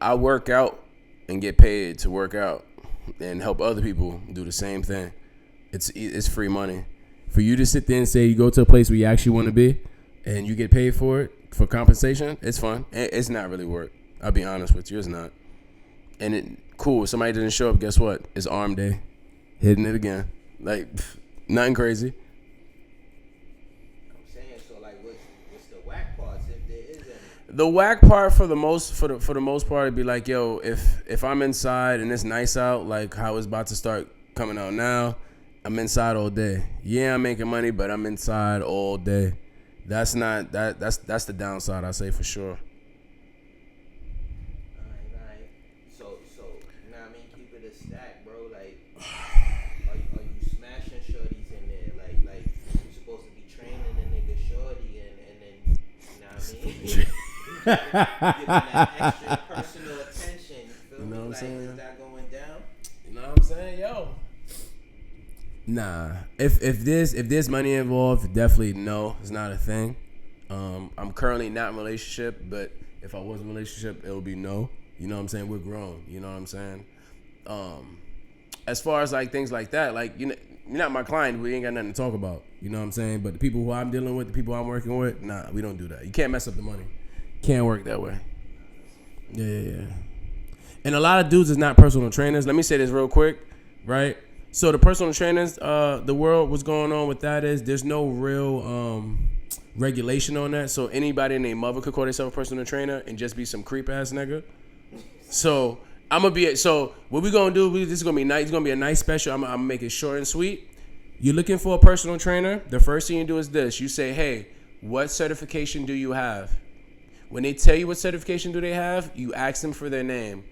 I work out and get paid to work out and help other people do the same thing. It's free money. For you to sit there and say you go to a place where you actually want to be and you get paid for it, for compensation, it's fun. It's not really work. I'll be honest with you, it's not. And cool, if somebody didn't show up, guess what? It's arm day. Hitting it again. Like, nothing crazy. I'm saying, so like, what's the whack parts if there is any? The whack part for the most part it'd be like, yo, if I'm inside and it's nice out, like how it's about to start coming out now, I'm inside all day. Yeah, I'm making money, but I'm inside all day. That's the downside, I say for sure. Alright. So, you know what I mean? Keep it a stack, bro. Like, are you smashing shorties in there? Like you supposed to be training a nigga shorty and then, you know what I mean? Giving that extra personal attention. You feel me? Know what I'm like, saying? is that going down? You know what I'm saying? Yo. Nah. If there's money involved, definitely no. It's not a thing. I'm currently not in a relationship, but if I was in a relationship, it would be no. You know what I'm saying? We're grown. You know what I'm saying? As far as like things like that, like you're not my client. We ain't got nothing to talk about. You know what I'm saying? But the people who I'm dealing with, the people I'm working with, nah, we don't do that. You can't mess up the money. Can't work that way. Yeah. And a lot of dudes is not personal trainers. Let me say this real quick, right? So the personal trainers, the world, what's going on with that is there's no real regulation on that. So anybody and their mother could call themselves a personal trainer and just be some creep ass nigga. So so what we gonna do? This is gonna be nice. It's gonna be a nice special. I'm gonna make it short and sweet. You're looking for a personal trainer. The first thing you do is this. You say, hey, what certification do you have? When they tell you what certification do they have, you ask them for their name.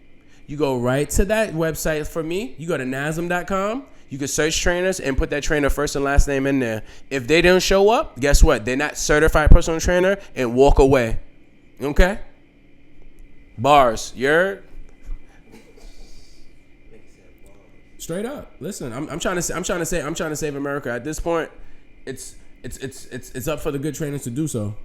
You go right to that website for me. You go to NASM.com. You can search trainers and put that trainer first and last name in there. If they don't show up, guess what? They're not certified personal trainer and walk away. Okay? Bars. You heard? Straight up. Listen, I'm trying to save America. At this point, it's up for the good trainers to do so.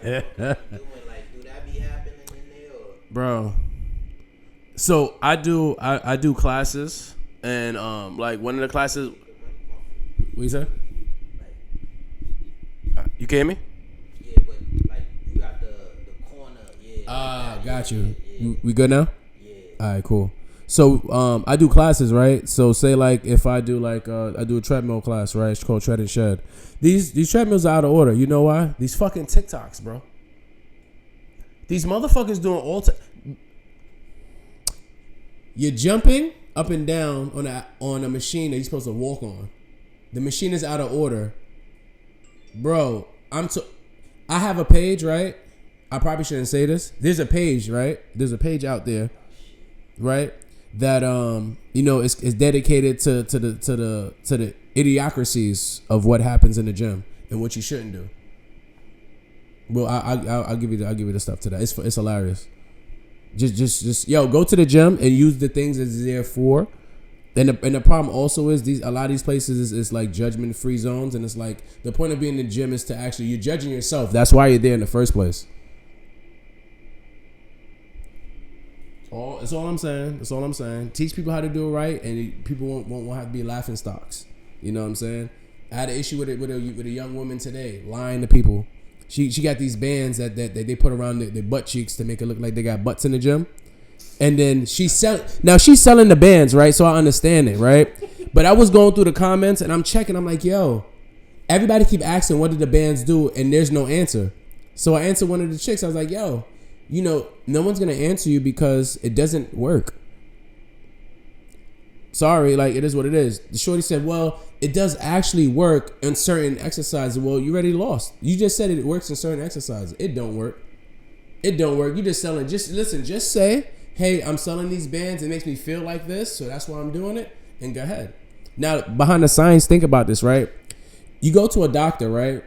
Doing, like, do that be happening in there, or? Bro? So I do classes, and like one of the classes. What you say? You can hear me? Yeah, but like you got the corner. Yeah. Got you. Yeah. We good now? Yeah. All right, cool. So I do classes, right? So say like if I do like I do a treadmill class, right? It's called Tread and Shed. These treadmills are out of order. You know why? These fucking TikToks, bro. These motherfuckers doing you're jumping up and down on a machine that you're supposed to walk on. The machine is out of order, bro. I have a page, right? I probably shouldn't say this. There's a page, right? There's a page out there, right? That is dedicated to the idiocracies of what happens in the gym and what you shouldn't do. Well, I'll give you the stuff to that. It's hilarious. Just go to the gym and use the things that's there for. And the problem also is a lot of these places is like judgment free zones, and it's like the point of being in the gym is to actually you're judging yourself. That's why you're there in the first place. That's all I'm saying. Teach people how to do it right, and people won't have to be laughing stocks. You know what I'm saying? I had an issue with a young woman today lying to people. She got these bands that they put around their butt cheeks to make it look like they got butts in the gym, and then she's selling the bands, right? So I understand it, right? But I was going through the comments and I'm checking. I'm like, yo, everybody keep asking what did the bands do, and there's no answer. So I answered one of the chicks. I was like, yo, no one's gonna answer you because it doesn't work. Sorry, like it is what it is. The shorty said, well, it does actually work in certain exercises. Well, you already lost. You just said it works in certain exercises. It don't work. You just selling. Just listen. Just say, hey, I'm selling these bands. It makes me feel like this, so that's why I'm doing it. And go ahead. Now, behind the science, think about this, right? You go to a doctor, right?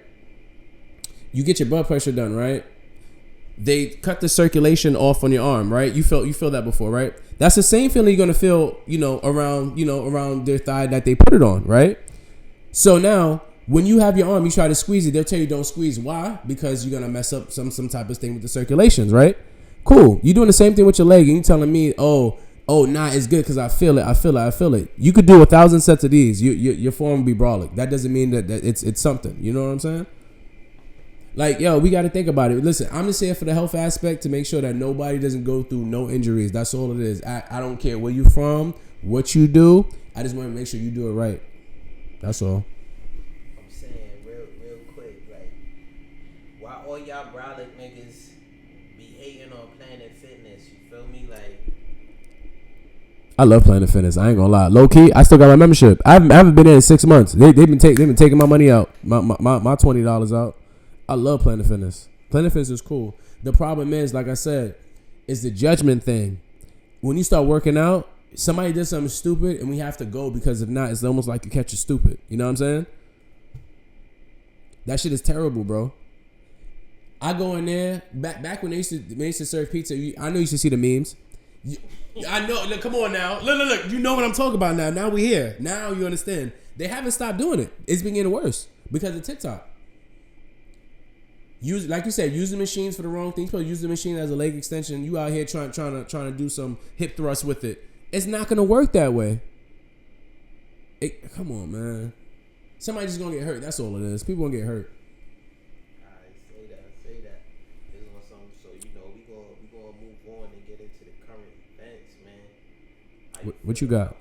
You get your blood pressure done, right? they cut the circulation off on your arm, right? You feel that before, right? That's the same feeling you're gonna feel, around their thigh that they put it on, right? So now, when you have your arm, you try to squeeze it. They'll tell you don't squeeze. Why? Because you're gonna mess up some type of thing with the circulations, right? Cool. You're doing the same thing with your leg, and you telling me, oh, nah, it's good because I feel it. You could do 1,000 sets of these. Your form will be brawling. That doesn't mean that it's something. You know what I'm saying? Like, yo, we got to think about it. Listen, I'm just here for the health aspect to make sure that nobody doesn't go through no injuries. That's all it is. I don't care where you from, what you do. I just want to make sure you do it right. That's all. I'm saying real quick, like, why all y'all brolic niggas be hating on Planet Fitness? You feel me? Like, I love Planet Fitness. I ain't gonna lie. Low key, I still got my membership. I haven't been there in 6 months. They've been taking my money out, my $20 out. I love Planet Fitness. Planet Fitness is cool. The problem is, like I said, is the judgment thing. When you start working out, somebody does something stupid and we have to go because if not, it's almost like you catch a stupid. You know what I'm saying? That shit is terrible, bro. I go in there back when they used to serve pizza. I know you should see the memes. I know. Look, come on now. Look. You know what I'm talking about now. Now we here. Now you understand. They haven't stopped doing it. It's been getting worse because of TikTok. Like you said, use the machines for the wrong things. People use the machine as a leg extension. You out here trying to do some hip thrust with it. It's not gonna work that way. Come on, man. Somebody's just gonna get hurt. That's all it is. People gonna get hurt. I say that. It's on something. So we gonna move on and get into the current events, man. What you got?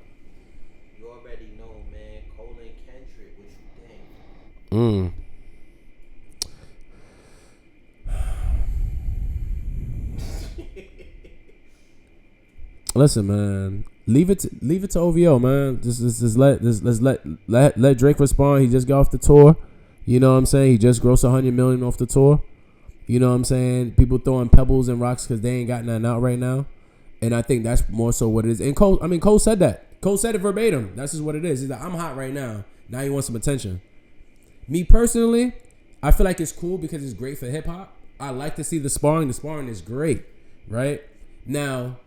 You already know, man. Cole and Kendrick. What you think? Listen, man. Leave it to OVO, man. Just let Drake respond. He just got off the tour. You know what I'm saying? He just grossed $100 million off the tour. You know what I'm saying? People throwing pebbles and rocks because they ain't got nothing out right now. And I think that's more so what it is. And Cole said that. Cole said it verbatim. That's just what it is. He's like, I'm hot right now. Now you want some attention. Me personally, I feel like it's cool because it's great for hip hop. I like to see the sparring. The sparring is great, right? Now,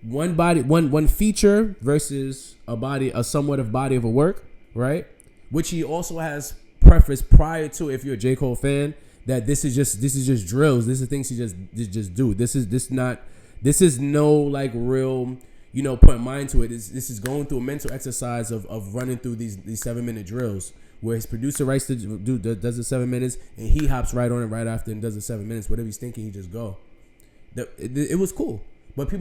one feature versus a somewhat of body of a work, right? Which he also has prefaced prior to, if you're a J. Cole fan, that this is just drills. This is things he just do. This is no like real, put mind to it. This is going through a mental exercise of running through these 7-minute drills where his producer does the 7 minutes and he hops right on it right after and does the 7 minutes. Whatever he's thinking, he just go. It was cool. But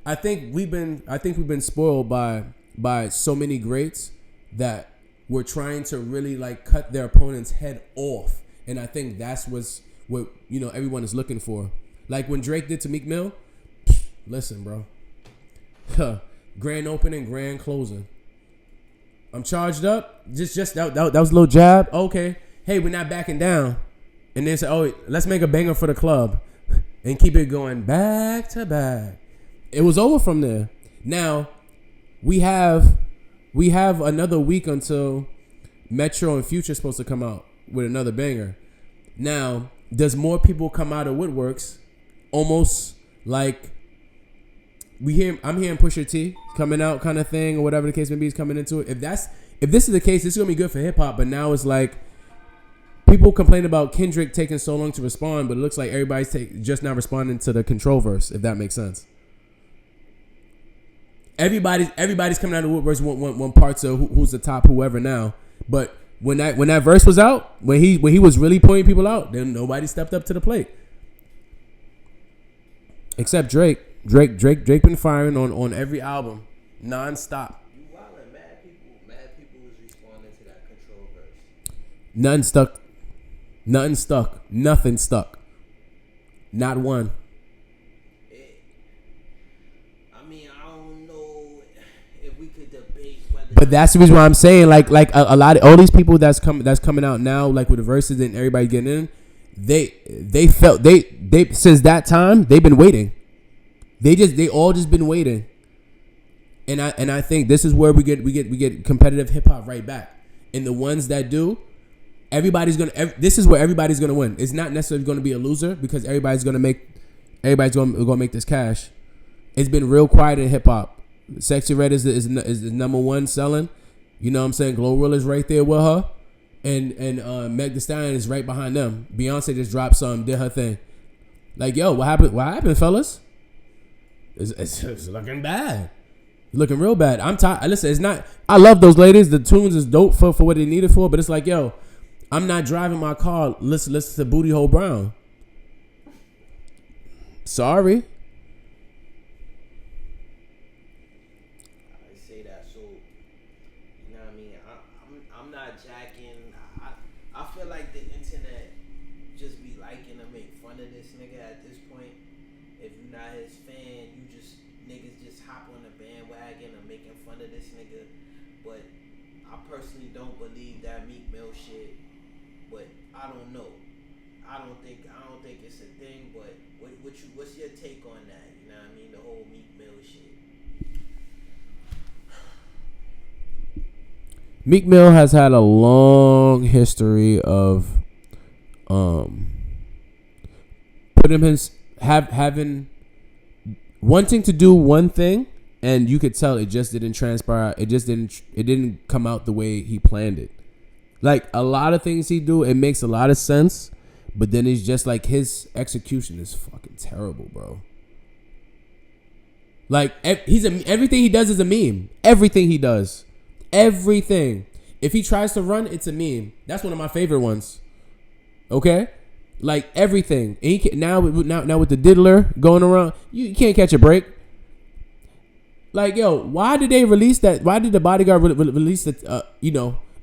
I think we've been spoiled by so many greats that we're trying to really like cut their opponent's head off, and I think that's what everyone is looking for. Like when Drake did to Meek Mill, listen, bro, grand opening, grand closing. I'm charged up. Just that was a little jab. Okay, hey, we're not backing down, and then say, oh, let's make a banger for the club. And keep it going back to back. It was over from there. Now, we have another week until Metro and Future supposed to come out with another banger. Now, does more people come out of woodworks? Almost like I'm hearing Pusha T coming out kind of thing, or whatever the case may be, is coming into it. If this is the case, this is gonna be good for hip hop. But now it's like, people complain about Kendrick taking so long to respond, but it looks like everybody's just now responding to the Control verse, if that makes sense. Everybody's coming out of the woodworks one parts of who's the top whoever now. But when that verse was out, when he was really pointing people out, then nobody stepped up to the plate. Except Drake. Drake been firing on every album nonstop. You wildin', mad people was responding to that Control verse. Nothing stuck. Nothing stuck. Not one. I don't know if we could debate whether. But that's the reason why I'm saying like a lot of all these people that's coming out now, like with the verses and everybody getting in, they felt they since that time they've been waiting. They all just been waiting. And I think this is where we get competitive hip hop right back. And the ones that do, This is where everybody's gonna win. It's not necessarily gonna be a loser because everybody's gonna make this cash. It's been real quiet in hip hop. Sexy Red is the number one selling. You know what I'm saying? Glorilla right there with her, and Meg Thee Stallion is right behind them. Beyonce just dropped some, did her thing. Like, yo, what happened? What happened, fellas? It's looking bad. Looking real bad. I'm tired. Listen, it's not. I love those ladies. The tunes is dope for what they need it for. But it's like, yo, I'm not driving my car. Listen to Booty Hole Brown. Sorry. I say that so. You know what I mean? I'm not jacking. I feel like the internet just be liking to make fun of this nigga at this point. If you're not his fan, niggas just hop on the bandwagon of making fun of this nigga. But I personally don't believe that Meek Mill shit. But I don't know. I don't think it's a thing. But what's your take on that? You know what I mean? The whole Meek Mill shit. Meek Mill has had a long history of putting having wanting to do one thing, and you could tell it just didn't transpire. It didn't come out the way he planned it. Like a lot of things he do, it makes a lot of sense, but then it's just like his execution is fucking terrible, bro. Like everything he does is a meme. Everything he does. Everything. If he tries to run, it's a meme. That's one of my favorite ones. Okay? Like everything. And he can, now with the diddler going around, you can't catch a break. Like, yo, why did they release that? Why did the bodyguard release the,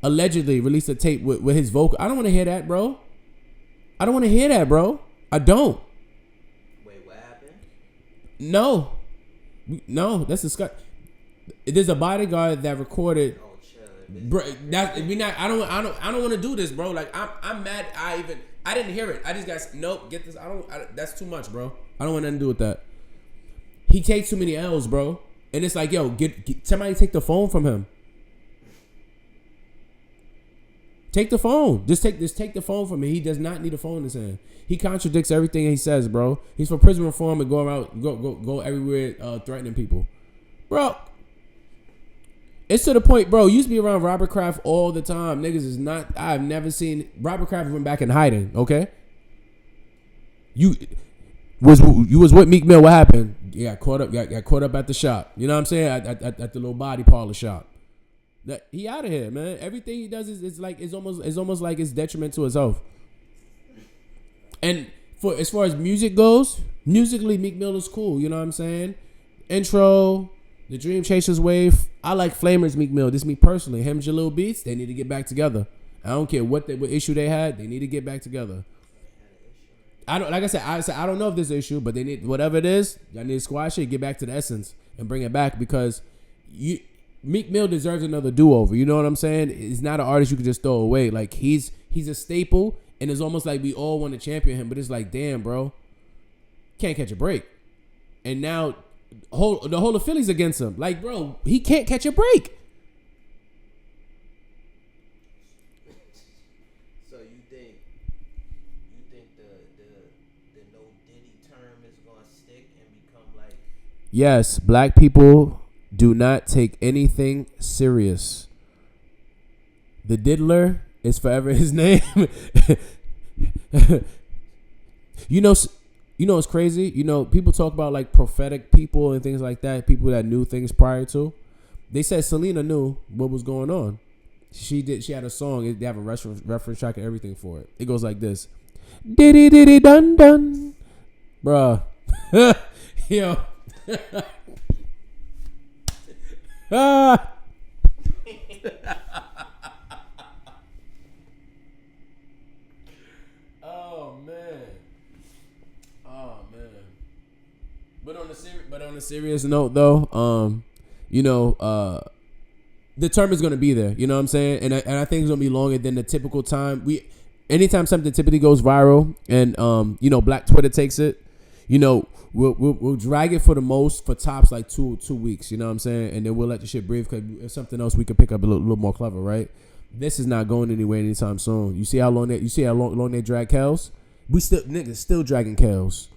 allegedly release the tape with his vocal? I don't want to hear that, bro. I don't want to hear that, bro. I don't. Wait, what happened? No, that's disgusting. There's a bodyguard that recorded. Oh, chill. Bro, I don't want to do this, bro. Like I'm mad. I didn't hear it. I just got nope. Get this. That's too much, bro. I don't want nothing to do with that. He takes too many L's, bro. And it's like, yo, get somebody take the phone from him. Take the phone. Just take the phone from him. He does not need a phone in his hand. He contradicts everything he says, bro. He's for prison reform and go around, go everywhere threatening people, bro. It's to the point, bro. You used to be around Robert Kraft all the time. Niggas is not. I've never seen Robert Kraft went back in hiding. Okay. You was with Meek Mill. What happened? You got caught up. Got caught up at the shop. You know what I'm saying? At the little body parlor shop. He out of here, man. Everything he does is almost like it's detriment to his health. And as far as music goes, musically Meek Mill is cool. You know what I'm saying? Intro, The Dream Chasers Wave. I like Flamers Meek Mill. This is me personally. Him, Jalil Beats. They need to get back together. I don't care what issue they had. They need to get back together. I don't know if there's an issue, but they need whatever it is. Y'all need to squash it, get back to the essence, and bring it back because Meek Mill deserves another do-over. You know what I'm saying? He's not an artist you can just throw away. Like he's a staple, and it's almost like we all want to champion him, but it's like, damn, bro, can't catch a break. And now the whole of Philly's against him. Like, bro, he can't catch a break. So you think the no Diddy term is gonna stick and become like? Yes, black people do not take anything serious. The diddler is forever his name. You know what's crazy? You know, people talk about like prophetic people and things like that, people that knew things prior to. They said Selena knew what was going on. She had a song, they have a reference track and everything for it. It goes like this. Diddy diddy dun dun. Bruh. Yo. Oh man. But on a serious note though, the term is gonna be there. You know what I'm saying? And I think it's gonna be longer than the typical time. Anytime something typically goes viral and Black Twitter takes it, we'll drag it for tops like two weeks. You know what I'm saying? And then we'll let the shit breathe because if something else we could pick up a little more clever, right? This is not going anywhere anytime soon. You see how long they drag Kels? We still niggas still dragging Kels.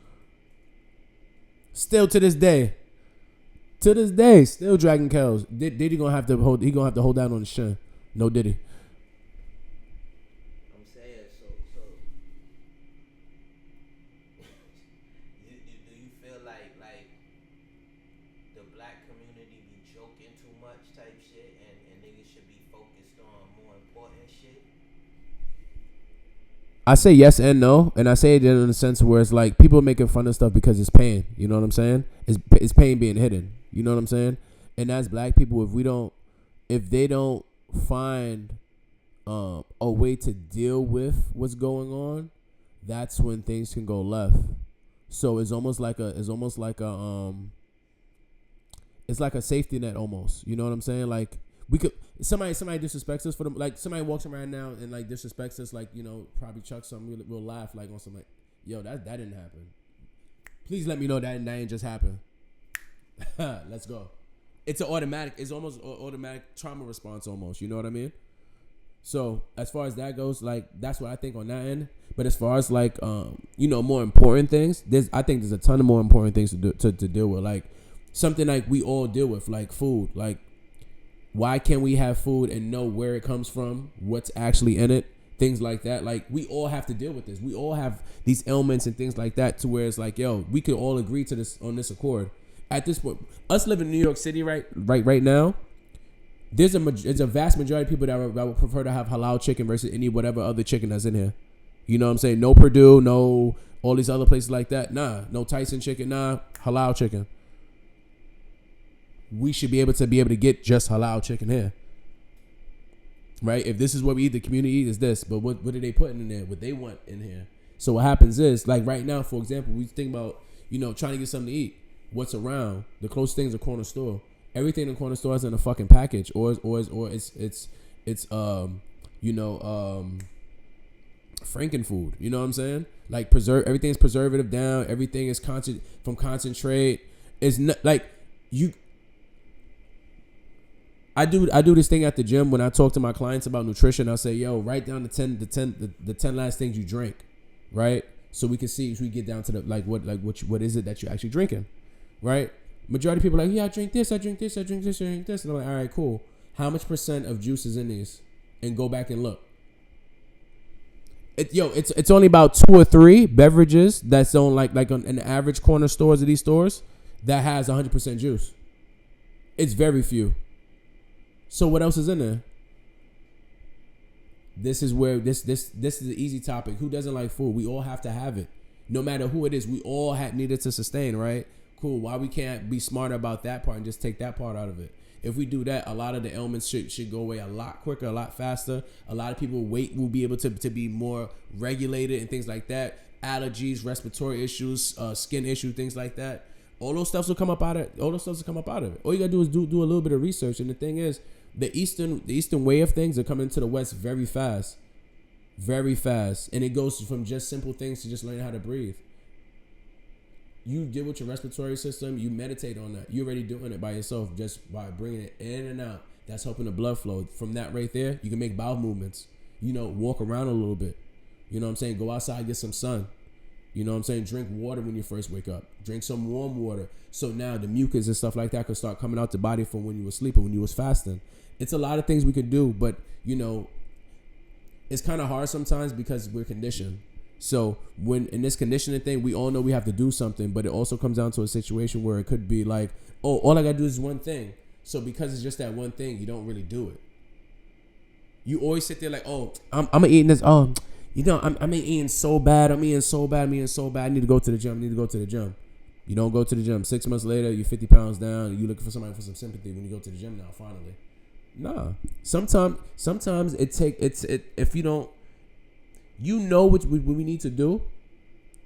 Still to this day. Still dragging Kels. Diddy gonna have to hold down on the shin. No Diddy. I'm saying so. Do you feel like the black community be joking too much type shit, and niggas should be focused on more important shit? I say yes and no, and I say it in a sense where it's like people making fun of stuff because it's pain. You know what I'm saying? It's pain being hidden. You know what I'm saying? And as black people, if they don't find a way to deal with what's going on, that's when things can go left. So it's like a safety net almost. You know what I'm saying? Like we could somebody disrespects us for them. Like somebody walks around now and like disrespects us, like, you know, probably chuck something. We'll laugh like on something like, yo, that didn't happen. Please let me know that ain't just happened. Let's go. It's almost automatic trauma response almost. You know what I mean? So as far as that goes, like that's what I think on that end. But as far as like more important things, I think there's a ton of more important things to deal with. Like something like we all deal with, like food. Like why can't we have food and know where it comes from, what's actually in it, things like that. Like we all have to deal with this. We all have these ailments and things like that, to where it's like, yo, we could all agree to this on this accord. At this point, us living in New York City right now, there's a vast majority of people that would prefer to have halal chicken versus any whatever other chicken that's in here. You know what I'm saying? No Purdue, no all these other places like that. Nah, no Tyson chicken. Nah, halal chicken. We should be able to get just halal chicken here, right? If this is what we eat, the community eat is this. But what are they putting in there? What they want in here? So what happens is, like right now, for example, we think about trying to get something to eat. What's around? The closest thing is a corner store. Everything in the corner store is in a fucking package, or it's Franken food. You know what I'm saying? Like everything is preservative down. Everything is from concentrate. It's not like you. I do this thing at the gym when I talk to my clients about nutrition. I say, yo, write down the 10 last things you drink, right? So we can see if we get down to the what is it that you're actually drinking, right? Majority of people are like, yeah, I drink this, I drink this, I drink this, I drink this. And I'm like, all right, cool. How much % of juice is in these? And go back and look. It's only about 2 or 3 beverages that's on like on an average corner stores of these stores that has 100% juice. It's very few. So what else is in there? This is where this is the easy topic. Who doesn't like food? We all have to have it. No matter who it is, we all needed to sustain, right? Cool. Why we can't be smarter about that part and just take that part out of it? If we do that, a lot of the ailments should go away a lot quicker, a lot faster. A lot of people will be able to be more regulated and things like that. Allergies, respiratory issues, skin issues, things like that. All those stuff will come up out of it. All you gotta do is do a little bit of research. And the thing is, the eastern way of things are coming to the west very fast, and it goes from just simple things to just learning how to breathe. You deal with your respiratory system. You meditate on that. You're already doing it by yourself just by bringing it in and out. That's helping the blood flow. From that right there, you can make bowel movements. Walk around a little bit. You know what I'm saying? Go outside, get some sun. You know what I'm saying? Drink water when you first wake up. Drink some warm water. So now the mucus and stuff like that could start coming out the body from when you were sleeping, when you was fasting. It's a lot of things we could do, but, it's kind of hard sometimes because we're conditioned. So when in this conditioning thing, we all know we have to do something, but it also comes down to a situation where it could be like, oh, all I got to do is one thing. So because it's just that one thing, you don't really do it. You always sit there like, oh, I'm eating this. Oh, I'm eating so bad. I'm eating so bad. I need to go to the gym. You don't go to the gym. 6 months later, you're 50 pounds down. You're looking for somebody for some sympathy when you go to the gym now, finally. Nah. Sometimes if you don't, what we need to do,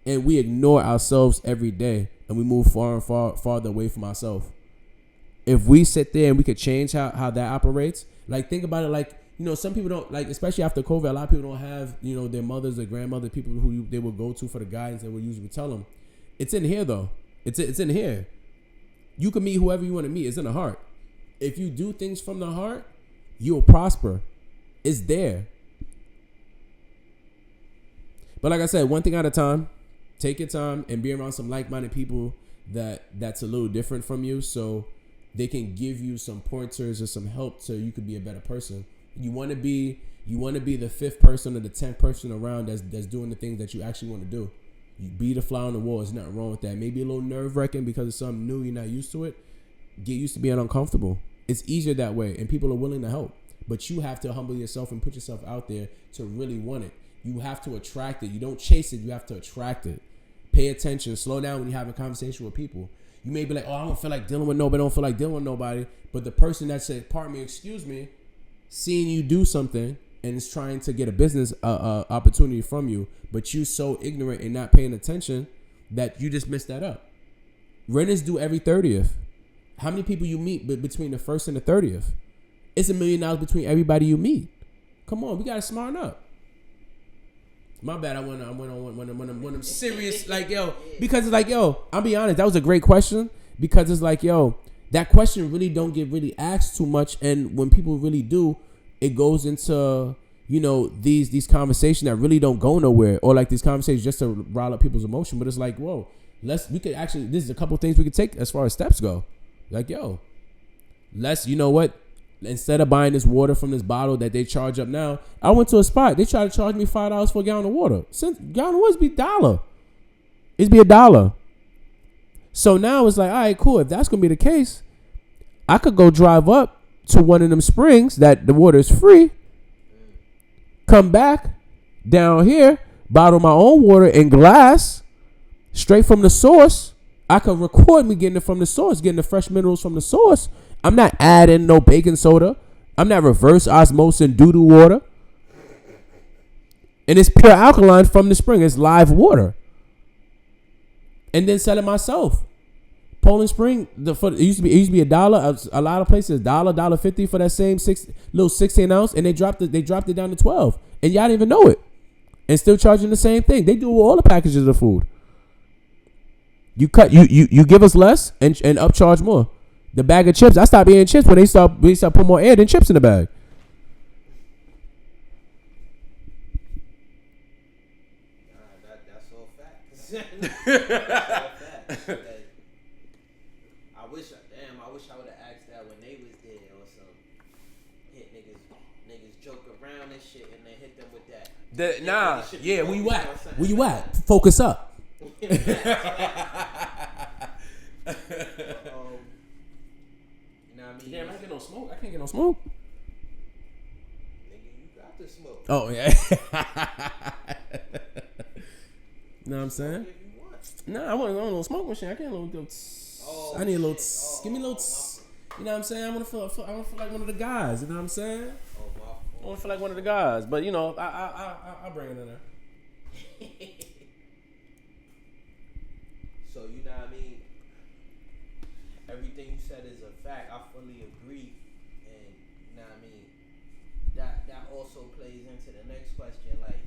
and we ignore ourselves every day, and we move farther away from ourselves. If we sit there and we could change how that operates, like think about it, like, some people don't, like, especially after COVID, a lot of people don't have, their mothers, their grandmother, people who they will go to for the guidance that would usually tell them. It's in here though. It's in here. You can meet whoever you want to meet. It's in the heart. If you do things from the heart, you'll prosper. It's there. But like I said, one thing at a time. Take your time and be around some like-minded people that's a little different from you, so they can give you some pointers or some help so you could be a better person. You want to be the 5th person or the 10th person around that's doing the things that you actually want to do. You be the fly on the wall. There's nothing wrong with that. Maybe a little nerve-wracking because it's something new, you're not used to it. Get used to being uncomfortable. It's easier that way, and people are willing to help. But you have to humble yourself and put yourself out there to really want it. You have to attract it. You don't chase it. You have to attract it. Pay attention. Slow down when you have a conversation with people. You may be like, oh, I don't feel like dealing with nobody. I don't feel like dealing with nobody. But the person that said, pardon me, excuse me, seeing you do something and is trying to get a business opportunity from you, but you so ignorant and not paying attention that you just missed that up. Rent is due every 30th. How many people you meet between the 1st and the 30th? It's $1 million between everybody you meet. Come on, we gotta smarten up. My bad. I went on when I'm serious, like yo, because it's like yo. I'll be honest. That was a great question because it's like yo. That question really don't get really asked too much, and when people really do, it goes into these conversations that really don't go nowhere, or like these conversations just to rile up people's emotion. But it's like whoa, we could actually. This is a couple things we could take as far as steps go. Like yo, you know what? Instead of buying this water from this bottle that they charge up now, I went to a spot. They tried to charge me $5 for a gallon of water. Since gallon of water be $1. It's be $1. So now it's like, all right, cool. If that's gonna be the case, I could go drive up to one of them springs that the water is free. Come back down here, bottle my own water in glass, straight from the source. I could record me getting it from the source, getting the fresh minerals from the source. I'm not adding no baking soda. I'm not reverse osmosing doo-doo water. And it's pure alkaline from the spring. It's live water. And then sell it myself. Poland Spring, it used to be $1. A lot of places $1.50 for that same 16 ounce, and they dropped it down to 12. And y'all didn't even know it. And still charging the same thing. They do all the packages of food. You give us less and upcharge more. The bag of chips, I stopped eating chips when they start putting more air than chips in the bag. That's all facts. That's all facts. I wish I would have asked that when they was there or something. Hit niggas joke around and shit and then hit them with that. Where you at? Where you at? Focus up. Damn, I can't get no smoke. I can't get no smoke. Nigga, you got the smoke. Oh yeah. Know what I'm saying? Nah, I want a little smoke machine. I can't a little. I need a little. Give me a little. You know what I'm saying? I want to feel like one of the guys. You know what I'm saying? I want to feel like one of the guys, but I'll bring it in there. So you know what I mean? Everything you said is a fact. I fully agree, and you know what I mean. That also plays into the next question. Like,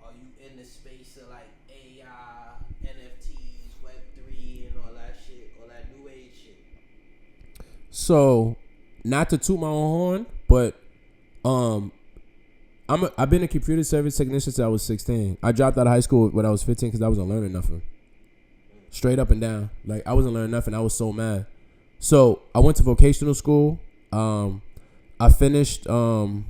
are you in the space of like AI, NFTs, Web3, and all that shit, all that new age shit? So, not to toot my own horn, but I've been a computer service technician since I was 16. I dropped out of high school when I was 15 because I wasn't learning nothing. Straight up and down. Like, I wasn't learning nothing. I was so mad. So, I went to vocational school. I finished the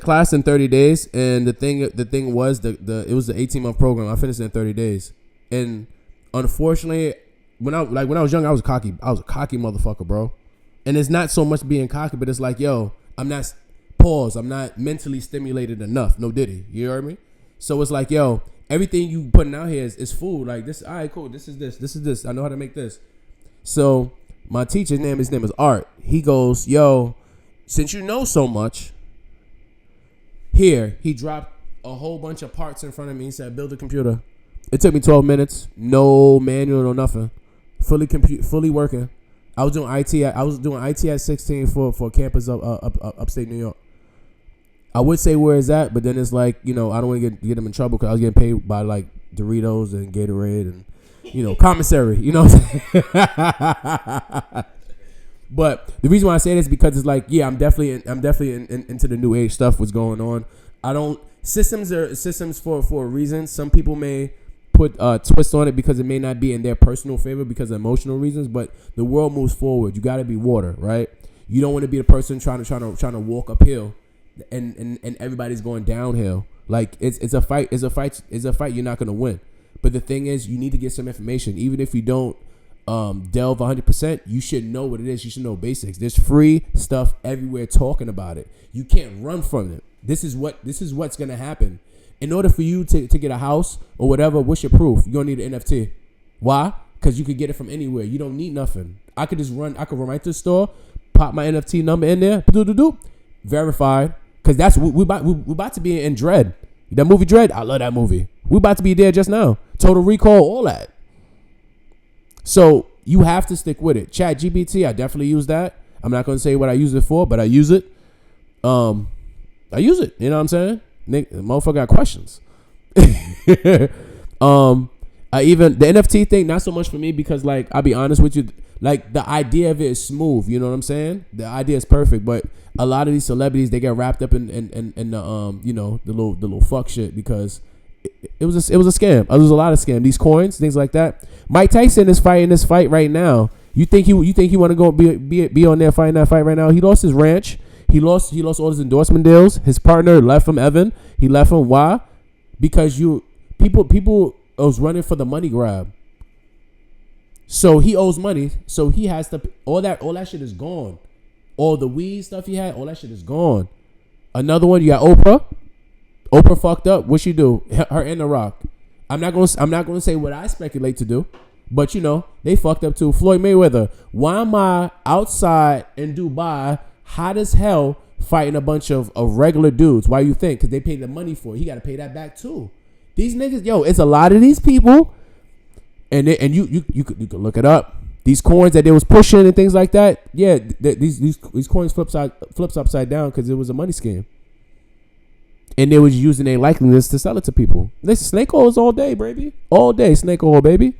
class in 30 days, and the thing was it was the 18-month program. I finished it in 30 days. And unfortunately, when I was young, I was a cocky motherfucker, bro. And it's not so much being cocky, but it's like, yo, I'm not mentally stimulated enough. No diddy. You heard me? So it's like, yo, everything you putting out here is food. Like this, all right, cool. This is this. I know how to make this. So my teacher's name is Art. He goes, yo, since you know so much, here, he dropped a whole bunch of parts in front of me. He said, build a computer. It took me 12 minutes. No manual, no nothing. Fully working. I was doing IT at 16 for campus upstate New York. I would say where is that, but then it's like, I don't want to get them in trouble because I was getting paid by like Doritos and Gatorade and, commissary, you know what I'm saying? But the reason why I say this is because it's like, yeah, I'm definitely into the new age stuff. What's going on? I don't systems are systems for a reason. Some people may put a twist on it because it may not be in their personal favor because of emotional reasons. But the world moves forward. You got to be water, right? You don't want to be the person trying to walk uphill, and everybody's going downhill. Like it's a fight. It's a fight. You're not gonna win. But the thing is, you need to get some information, even if you don't delve 100%. You should know what it is. You should know basics. There's free stuff everywhere talking about it. You can't run from it. This is what's gonna happen. In order for you to get a house or whatever, what's your proof? You're gonna need an NFT. Why? Because you could get it from anywhere. You don't need nothing. I could run right to the store, pop my NFT number in there, verified. Because that's we about to be in Dread. That movie Dread, I love that movie. We about to be there just now. Total Recall, all that. So you have to stick with it. Chat GPT, I definitely use that. I'm not going to say what I use it for, but I use it. I use it. You know what I'm saying? Nick, the motherfucker got questions. I even the NFT thing, not so much for me because, like, I'll be honest with you, like the idea of it is smooth. You know what I'm saying? The idea is perfect, but a lot of these celebrities, they get wrapped up in the you know, the little fuck shit because it was a scam. There was a lot of scam. These coins, things like that. Mike Tyson is fighting this fight right now. You think he want to go be on there fighting that fight right now? He lost his ranch. He lost all his endorsement deals. His partner left him, Evan. He left him. Why? Because people was running for the money grab. So he owes money. So he has to all that shit is gone. All the weed stuff he had, all that shit is gone. Another one, you got Oprah. Oprah fucked up. What she do? Her and The Rock. I'm not gonna say what I speculate to do, but you know they fucked up too. Floyd Mayweather. Why am I outside in Dubai, hot as hell, fighting a bunch of regular dudes? Why you think? Because they paid the money for it. He got to pay that back too. These niggas, yo, it's a lot of these people, and you could look it up. These coins that they was pushing and things like that, yeah, these coins flips upside down because it was a money scam. And they was using their likeliness to sell it to people. This snake oil is all day, baby. All day snake oil, baby.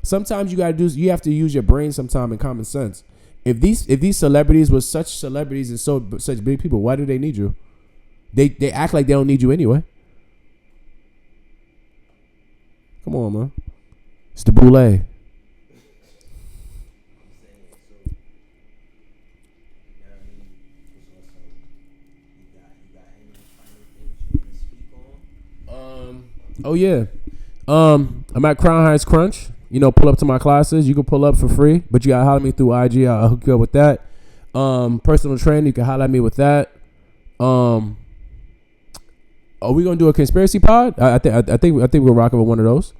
Sometimes you have to use your brain sometime and common sense. If these celebrities were such celebrities and such big people, why do they need you? They act like they don't need you anyway. Come on, man. It's the boule. Oh yeah. I'm at Crown Heights Crunch. You know, pull up to my classes. You can pull up for free, but you gotta holler at me through IG. I'll hook you up with that. Personal training, you can holler at me with that. Are we gonna do a conspiracy pod? I think we're rocking with one of those.